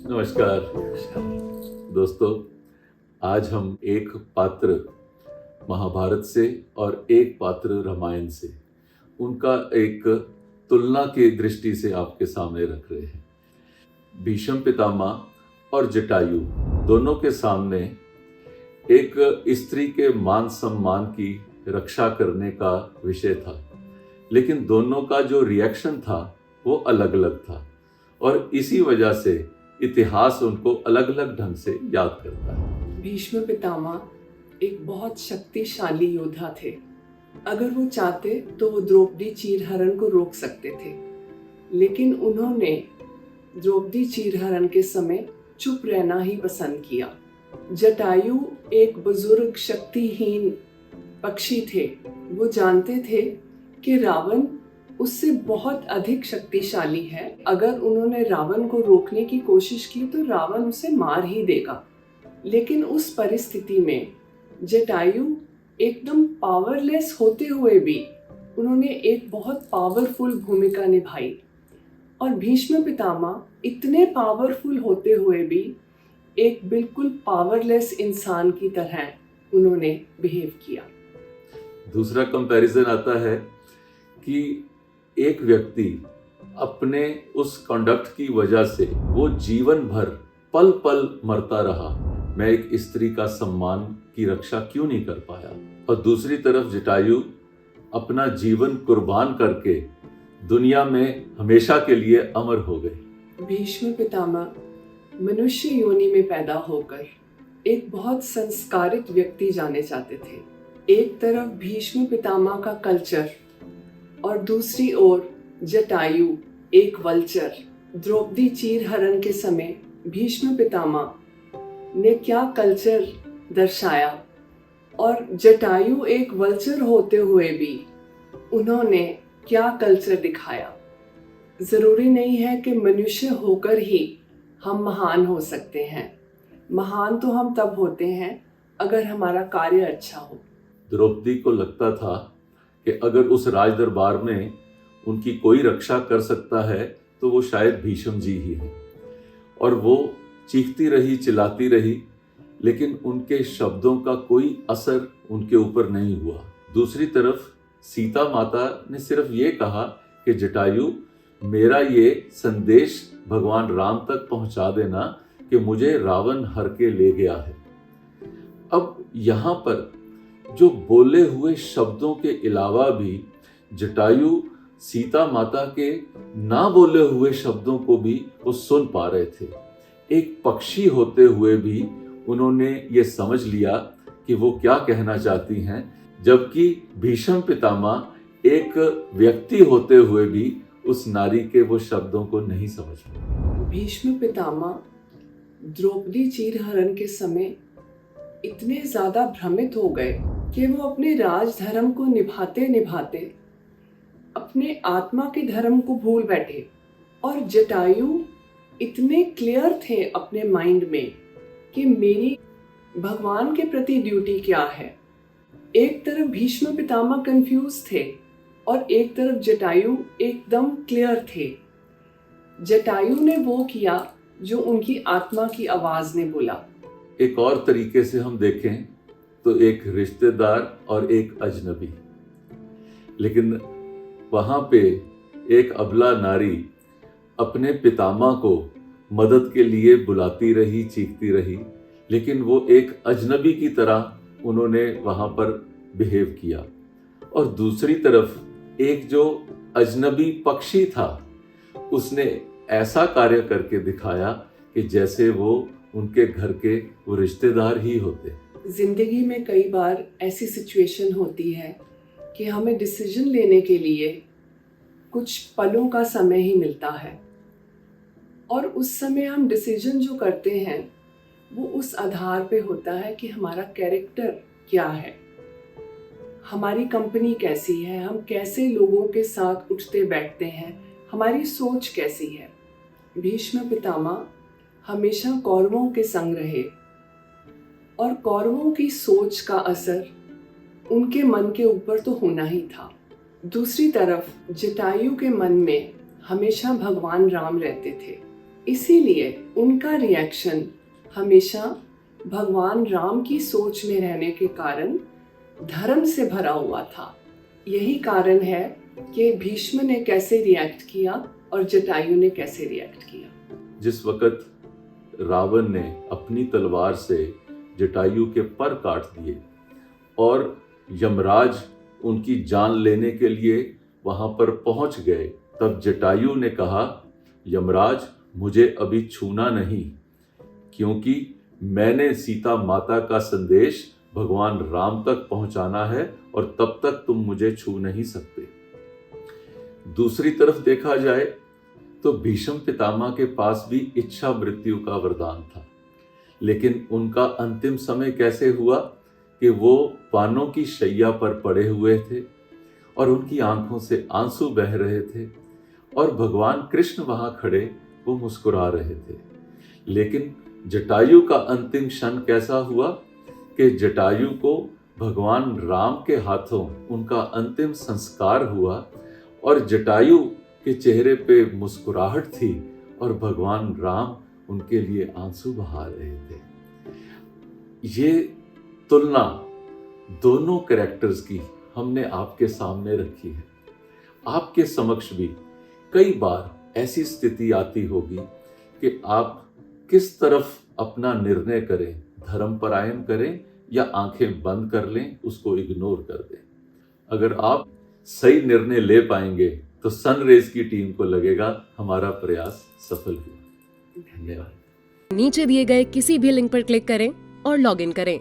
नमस्कार दोस्तों। आज हम एक पात्र महाभारत से और एक पात्र रामायण से उनका एक तुलना की दृष्टि से आपके सामने रख रहे हैं। भीष्म पितामह और जटायु दोनों के सामने एक स्त्री के मान सम्मान की रक्षा करने का विषय था, लेकिन दोनों का जो रिएक्शन था वो अलग अलग था और इसी वजह से इतिहास उनको अलग अलग ढंग से याद करता है। भीष्म पितामह एक बहुत शक्तिशाली योद्धा थे। अगर वो चाहते तो वो द्रौपदी चीरहरण को रोक सकते थे, लेकिन उन्होंने द्रौपदी चीरहरण के समय चुप रहना ही पसंद किया। जटायु एक बुजुर्ग शक्तिहीन पक्षी थे। वो जानते थे कि रावण उससे बहुत अधिक शक्तिशाली है। अगर उन्होंने रावण को रोकने की कोशिश की तो रावण उसे मार ही देगा। लेकिन उस परिस्थिति में जटायु एकदम पावरलेस होते हुए भी उन्होंने एक बहुत पावरफुल भूमिका निभाई, और भीष्म पितामह इतने पावरफुल होते हुए भी एक बिल्कुल पावरलेस इंसान की तरह उन्होंने बिहेव किया। दूसरा कंपैरिजन आता है कि एक व्यक्ति अपने उस कंडक्ट की वजह से वो जीवन भर पल पल मरता रहा, मैं एक स्त्री का सम्मान की रक्षा क्यों नहीं कर पाया। और दूसरी तरफ जटायु अपना जीवन कुर्बान करके दुनिया में हमेशा के लिए अमर हो गए। भीष्म पितामह मनुष्य योनि में पैदा होकर एक बहुत संस्कारित व्यक्ति जाने जाते थे। एक तरफ भीष्म पितामह का कल्चर और दूसरी ओर जटायु एक वल्चर। द्रौपदी चीरहरण के समय भीष्म पितामह ने क्या कल्चर दर्शाया, और जटायु एक वल्चर होते हुए भी उन्होंने क्या कल्चर दिखाया। जरूरी नहीं है कि मनुष्य होकर ही हम महान हो सकते हैं। महान तो हम तब होते हैं अगर हमारा कार्य अच्छा हो। द्रौपदी को लगता था कि अगर उस राज दरबार में उनकी कोई रक्षा कर सकता है तो वो शायद भीष्म जी ही हैं। और वो चीखती रही, चिल्लाती रही, लेकिन उनके शब्दों का कोई असर उनके ऊपर नहीं हुआ। दूसरी तरफ सीता माता ने सिर्फ ये कहा कि जटायु, मेरा ये संदेश भगवान राम तक पहुंचा देना कि मुझे रावण हर के ले गया है। अब यहाँ पर जो बोले हुए शब्दों के अलावा भी जटायु सीता माता के ना बोले हुए शब्दों को भी वो सुन पा रहे थे। एक पक्षी होते हुए भी उन्होंने ये समझ लिया कि वो क्या कहना चाहती हैं, जबकि भीष्म पितामह एक व्यक्ति होते हुए भी उस नारी के वो शब्दों को नहीं समझ पाए। भीष्म पितामह द्रौपदी चीरहरण के समय इतने ज्यादा भ्रमित हो गए कि वो अपने राजधर्म को निभाते निभाते अपने आत्मा के धर्म को भूल बैठे। और जटायु इतने क्लियर थे अपने माइंड में कि मेरी भगवान के प्रति ड्यूटी क्या है। एक तरफ भीष्म पितामह कंफ्यूज थे और एक तरफ जटायु एकदम क्लियर थे। जटायु ने वो किया जो उनकी आत्मा की आवाज ने बोला। एक और तरीके से हम देखें तो एक रिश्तेदार और एक अजनबी, लेकिन वहां पे एक अबला नारी अपने पितामह को मदद के लिए बुलाती रही, चीखती रही, लेकिन वो एक अजनबी की तरह उन्होंने वहां पर बिहेव किया। और दूसरी तरफ एक जो अजनबी पक्षी था उसने ऐसा कार्य करके दिखाया कि जैसे वो उनके घर के वो रिश्तेदार ही होते। जिंदगी में कई बार ऐसी सिचुएशन होती है कि हमें डिसीजन लेने के लिए कुछ पलों का समय ही मिलता है, और उस समय हम डिसीजन जो करते हैं वो उस आधार पे होता है कि हमारा कैरेक्टर क्या है, हमारी कंपनी कैसी है, हम कैसे लोगों के साथ उठते बैठते हैं, हमारी सोच कैसी है। भीष्म पितामह हमेशा कौरवों के संग रहे और कौरवों की सोच का असर उनके मन के ऊपर तो होना ही था। दूसरी तरफ जटायु के मन में हमेशा भगवान राम रहते थे, इसीलिए उनका रिएक्शन हमेशा भगवान राम की सोच में रहने के कारण धर्म से भरा हुआ था। यही कारण है कि भीष्म ने कैसे रिएक्ट किया और जटायु ने कैसे रिएक्ट किया। जिस वक़्त रावण ने अपनी तलवार से जटायु के पर काट दिए और यमराज उनकी जान लेने के लिए वहां पर पहुंच गए, तब जटायु ने कहा, यमराज मुझे अभी छूना नहीं, क्योंकि मैंने सीता माता का संदेश भगवान राम तक पहुंचाना है और तब तक तुम मुझे छू नहीं सकते। दूसरी तरफ देखा जाए तो भीष्म पितामह के पास भी इच्छा मृत्यु का वरदान था, लेकिन उनका अंतिम समय कैसे हुआ कि वो पानों की शैया पर पड़े हुए थे और उनकी आंखों से आंसू बह रहे थे और भगवान कृष्ण वहां खड़े वो मुस्कुरा रहे थे। लेकिन जटायु का अंतिम क्षण कैसा हुआ कि जटायु को भगवान राम के हाथों उनका अंतिम संस्कार हुआ और जटायु के चेहरे पे मुस्कुराहट थी और भगवान राम उनके लिए आंसू बहा रहे थे। ये तुलना दोनों कैरेक्टर्स की हमने आपके सामने रखी है। आपके समक्ष भी कई बार ऐसी स्थिति आती होगी कि आप किस तरफ अपना निर्णय करें, धर्मपरायण करें या आंखें बंद कर लें, उसको इग्नोर कर दें। अगर आप सही निर्णय ले पाएंगे तो सनरेज की टीम को लगेगा हमारा प्रयास सफल हुआ। धन्यवाद। नीचे दिए गए किसी भी लिंक पर क्लिक करें और लॉग इन करें।